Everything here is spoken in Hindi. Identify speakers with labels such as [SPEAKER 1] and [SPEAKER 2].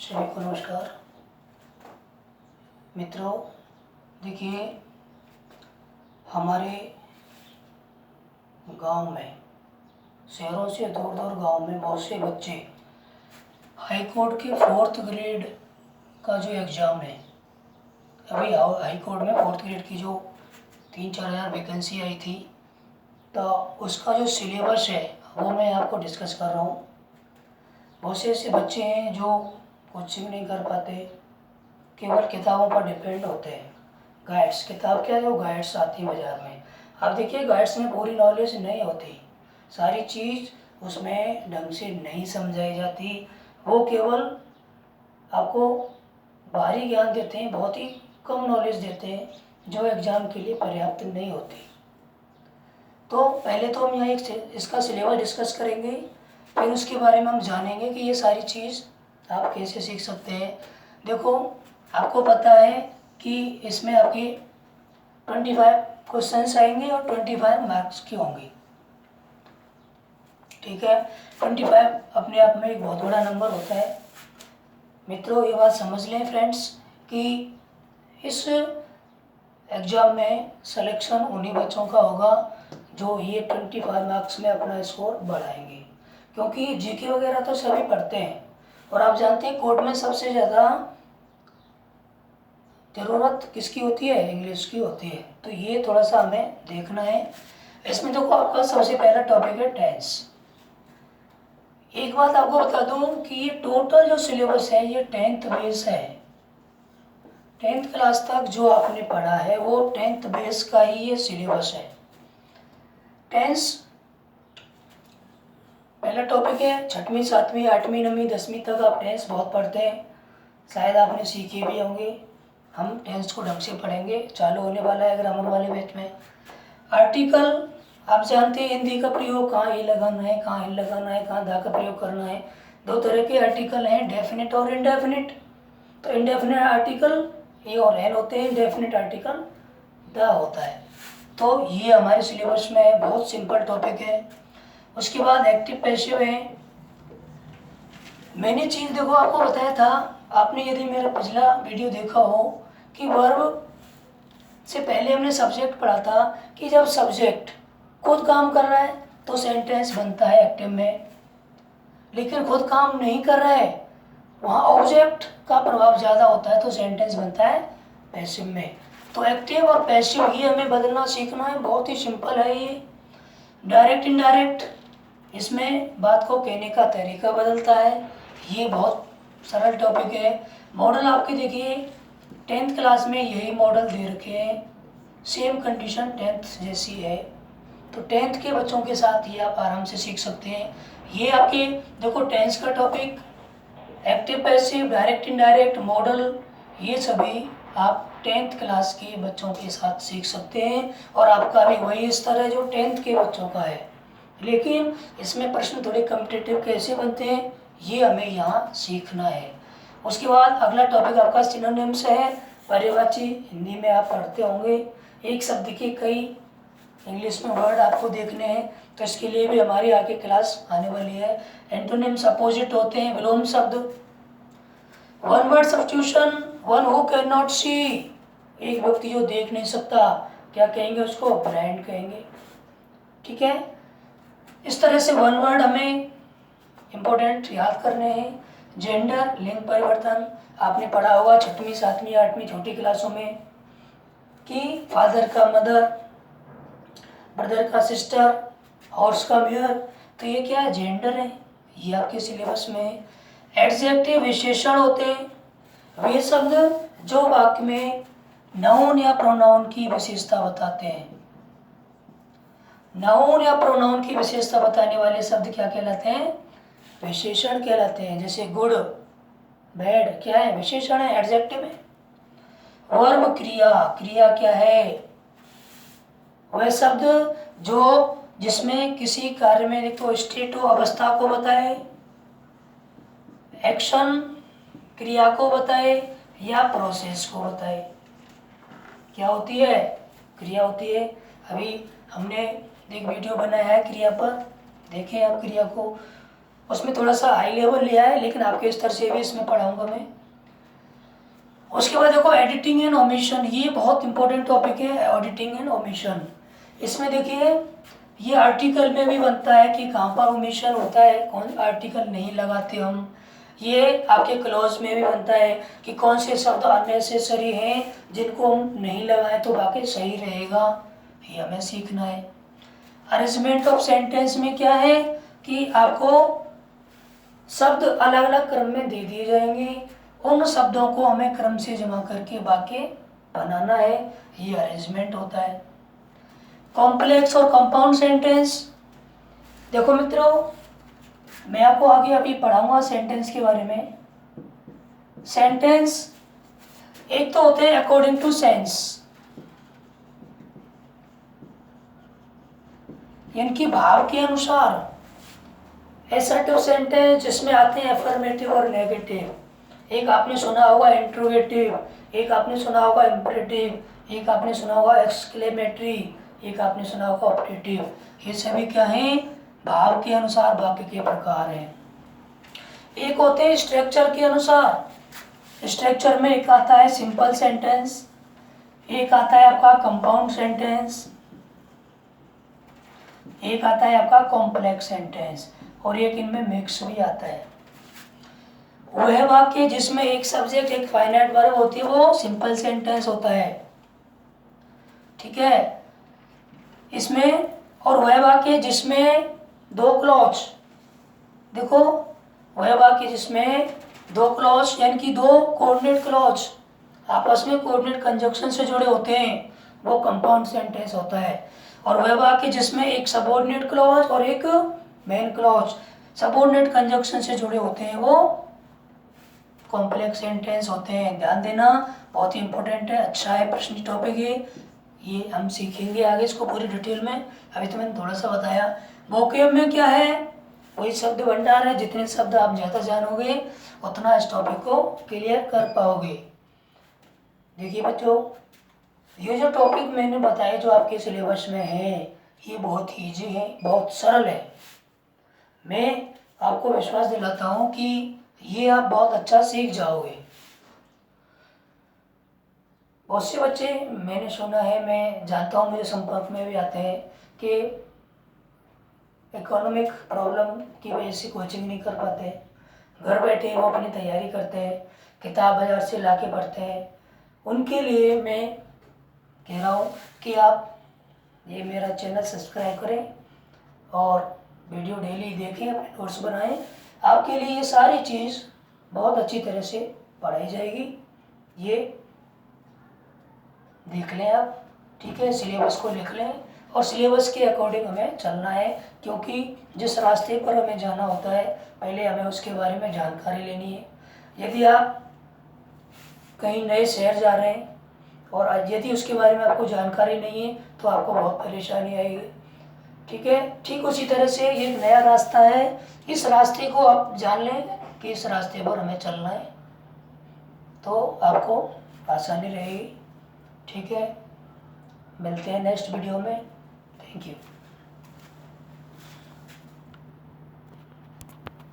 [SPEAKER 1] सभी को नमस्कार। मित्रों, देखिए, हमारे गांव में, शहरों से दूर दूर गांव में बहुत से बच्चे हाई कोर्ट के 4th ग्रेड का जो एग्ज़ाम है, अभी हाई कोर्ट में 4th ग्रेड की जो 3-4 हज़ार वैकेंसी आई थी, तो उसका जो सिलेबस है वो मैं आपको डिस्कस कर रहा हूँ। बहुत से ऐसे बच्चे हैं जो कोचिंग नहीं कर पाते, केवल किताबों पर डिपेंड होते हैं। गाइड्स, किताब क्या है, जो गाइड्स आती है बाज़ार में, आप देखिए गाइड्स में पूरी नॉलेज नहीं होती, सारी चीज़ उसमें ढंग से नहीं समझाई जाती। वो केवल आपको बाहरी ज्ञान देते हैं, बहुत ही कम नॉलेज देते हैं जो एग्ज़ाम के लिए पर्याप्त नहीं होती। तो पहले तो हम यहाँ इसका सिलेबस डिस्कस करेंगे, फिर उसके बारे में हम जानेंगे कि ये सारी चीज़ आप कैसे सीख सकते हैं। देखो, आपको पता है कि इसमें आपके 25 क्वेश्चंस आएंगे और 25 मार्क्स की होंगी, ठीक है। 25 अपने आप में एक बहुत बड़ा नंबर होता है। मित्रों, ये बात समझ लें फ्रेंड्स कि इस एग्ज़ाम में सिलेक्शन उन्हीं बच्चों का होगा जो ये 25 मार्क्स में अपना स्कोर बढ़ाएंगे, क्योंकि जीके वगैरह तो सभी पढ़ते हैं और आप जानते हैं कोर्ट में सबसे ज़्यादा ज़रूरत किसकी होती है, इंग्लिश की होती है। तो ये थोड़ा सा हमें देखना है। इसमें देखो, आपका सबसे पहला टॉपिक है टेंस। एक बात आपको बता दूं कि ये टोटल जो सिलेबस है ये 10th बेस है। 10th क्लास तक जो आपने पढ़ा है वो 10th बेस का ही ये सिलेबस है। टेंस पहला टॉपिक है। 6वीं 7वीं 8वीं 9वीं 10वीं तक आप टेंस बहुत पढ़ते हैं, शायद आपने सीखे भी होंगे। हम टेंस को ढंग से पढ़ेंगे, चालू होने वाला है ग्रामर वाले बैच में। आर्टिकल आप जानते हैं हिंदी का प्रयोग कहाँ ए लगाना है, कहाँ इन लगाना है, कहाँ दा का प्रयोग करना है। 2 तरह के आर्टिकल हैं, डेफिनेट और इनडेफिनेट। तो इनडेफिनेट आर्टिकल ए और एन होते हैं, डेफिनेट आर्टिकल द होता है। तो ये हमारे सिलेबस में बहुत सिंपल टॉपिक है। उसके बाद एक्टिव पैसिव है। मैंने चीज़ देखो आपको बताया था, आपने यदि मेरा पिछला वीडियो देखा हो कि वर्ब से पहले हमने सब्जेक्ट पढ़ा था कि जब सब्जेक्ट खुद काम कर रहा है तो सेंटेंस बनता है एक्टिव में, लेकिन खुद काम नहीं कर रहा है, वहाँ ऑब्जेक्ट का प्रभाव ज़्यादा होता है तो सेंटेंस बनता है पैसिव में। तो एक्टिव और पैसिव ये हमें बदलना सीखना है, बहुत ही सिंपल है ये। डायरेक्ट इनडायरेक्ट, इसमें बात को कहने का तरीका बदलता है, ये बहुत सरल टॉपिक है। मॉडल आपके देखिए 10th क्लास में यही मॉडल दे रखे हैं, सेम कंडीशन 10th जैसी है, तो 10th के बच्चों के साथ ये आप आराम से सीख सकते हैं। ये आपके देखो टेंस का topic, active passive direct indirect model, ये सभी आप 10th क्लास के बच्चों के साथ सीख सकते हैं और आपका भी वही स्तर है जो 10th के बच्चों का है। लेकिन इसमें प्रश्न थोड़े कॉम्पिटिटिव कैसे बनते हैं ये हमें यहाँ सीखना है। उसके बाद अगला टॉपिक आपका सिनोनिम्स है, पर्यायवाची। हिंदी में आप पढ़ते होंगे, एक शब्द के कई इंग्लिश में वर्ड आपको देखने हैं, तो इसके लिए भी हमारी आगे क्लास आने वाली है। एंटोनिम्स अपोजिट होते हैं, विलोम शब्द। One word substitution, one who can not see, एक व्यक्ति जो देख नहीं सकता, क्या कहेंगे उसको, ब्लाइंड कहेंगे, ठीक है। इस तरह से वन वर्ड हमें इम्पोर्टेंट याद करने हैं। जेंडर, लिंग परिवर्तन, आपने पढ़ा होगा 6वीं 7वीं 8वीं छोटी क्लासों में कि फादर का मदर, ब्रदर का सिस्टर, हॉर्स का मेयर, तो ये क्या है, जेंडर है, ये आपके सिलेबस में है। एडजेक्टिव विशेषण होते हैं, वे शब्द जो वाक्य में नाउन या प्रोनाउन की विशेषता बताते हैं। नाउन या प्रोनाउन की विशेषता बताने वाले शब्द क्या कहलाते हैं, विशेषण कहलाते हैं। जैसे गुड, बैड, क्या है, विशेषण है, एडजेक्टिव है। वर्ब क्रिया, क्रिया क्या है, वह शब्द जो जिसमें किसी कार्य में एक तो स्टेट हो, अवस्था को बताए, एक्शन क्रिया को बताए, या प्रोसेस को बताए। क्या होती है, क्रिया होती है। अभी हमने एक वीडियो बनाया है क्रिया पर, देखें आप क्रिया को। उसमें थोड़ा सा हाई लेवल लिया है, लेकिन आपके स्तर से भी इसमें पढ़ाऊँगा मैं। उसके बाद देखो एडिटिंग एंड ओमिशन, ये बहुत इंपॉर्टेंट टॉपिक है, ऑडिटिंग एंड ओमिशन। इसमें देखिए ये आर्टिकल में भी बनता है कि कहाँ पर ओमिशन होता है, कौन आर्टिकल नहीं लगाते हम। ये आपके क्लॉज में भी बनता है कि कौन से शब्द अननेसेसरी हैं जिनको हम नहीं लगाए तो बाकी सही रहेगा, ये हमें सीखना है। अरेंजमेंट ऑफ सेंटेंस में क्या है कि आपको शब्द अलग अलग क्रम में दे दिए जाएंगे, उन शब्दों को हमें क्रम से जमा करके वाक्य बनाना है, ये अरेंजमेंट होता है। कॉम्प्लेक्स और कंपाउंड सेंटेंस, देखो मित्रों मैं आपको आगे अभी पढ़ाऊंगा सेंटेंस के बारे में। सेंटेंस एक तो होते हैं अकॉर्डिंग टू सेंस, इनकी भाव के अनुसार। एसर्टिव सेंटेंस जिसमें आते हैं अफर्मेटिव और नेगेटिव, एक आपने सुना होगा इंट्रोगेटिव, एक आपने सुना होगा इम्परेटिव, एक आपने सुना होगा एक्सक्लेमेटरी, एक आपने सुना होगा ऑप्टेटिव। ये सभी क्या हैं, भाव के अनुसार वाक्य के प्रकार हैं। एक होते हैं स्ट्रक्चर के अनुसार, स्ट्रक्चर में एक आता है सिंपल सेंटेंस, एक आता है आपका कंपाउंड सेंटेंस, एक आता है आपका कॉम्प्लेक्स सेंटेंस, और एक इनमें मिक्स भी आता है। वह वाक्य जिसमें एक सब्जेक्ट एक फाइनाइट वर्ब होती है वो सिंपल सेंटेंस होता है, ठीक है। इसमें और वह वाक्य जिसमें दो क्लॉज, देखो वह वाक्य जिसमें दो क्लॉज यानी कि दो कोऑर्डिनेट क्लॉज आपस में कोऑर्डिनेट कंजक्शन से जुड़े होते हैं वो कंपाउंड सेंटेंस होता है। और वह वाक्य जिसमें एक सबऑर्डिनेट क्लॉज और एक मेन क्लॉज सबऑर्डिनेट कंजक्शन से जुड़े होते हैं वो कॉम्प्लेक्स सेंटेंस होते हैं। ध्यान देना, बहुत ही इंपॉर्टेंट है, अच्छा है प्रश्न टॉपिक ये हम सीखेंगे आगे इसको पूरी डिटेल में। अभी तो मैंने थोड़ा सा बताया। वोकैब में क्या है, वही शब्द भंडार है, जितने शब्द आप ज़्यादा जानोगे उतना इस टॉपिक को क्लियर कर पाओगे। देखिए बच्चों, ये जो टॉपिक मैंने बताया जो आपके सिलेबस में है ये बहुत ईजी है, बहुत सरल है। मैं आपको विश्वास दिलाता हूँ कि ये आप बहुत अच्छा सीख जाओगे। बहुत से बच्चे मैंने सुना है, मैं जानता हूँ, मेरे संपर्क में भी आते हैं कि इकोनॉमिक प्रॉब्लम की वजह से कोचिंग नहीं कर पाते, घर बैठे वो अपनी तैयारी करते हैं, किताब बाजार से ला के पढ़ते हैं। उनके लिए मैं कह रहा हूँ कि आप ये मेरा चैनल सब्सक्राइब करें और वीडियो डेली देखें, अपने नोट्स बनाएं। आपके लिए ये सारी चीज़ बहुत अच्छी तरह से पढ़ाई जाएगी, ये देख लें आप, ठीक है। सिलेबस को लिख लें और सिलेबस के अकॉर्डिंग हमें चलना है, क्योंकि जिस रास्ते पर हमें जाना होता है पहले हमें उसके बारे में जानकारी लेनी है। यदि आप कहीं नए शहर जा रहे हैं और यदि उसके बारे में आपको जानकारी नहीं है तो आपको बहुत परेशानी आएगी, ठीक है। ठीक उसी तरह से ये नया रास्ता है, इस रास्ते को आप जान लें कि इस रास्ते पर हमें चलना है तो आपको आसानी रहेगी, ठीक है। मिलते हैं नेक्स्ट वीडियो में, थैंक यू।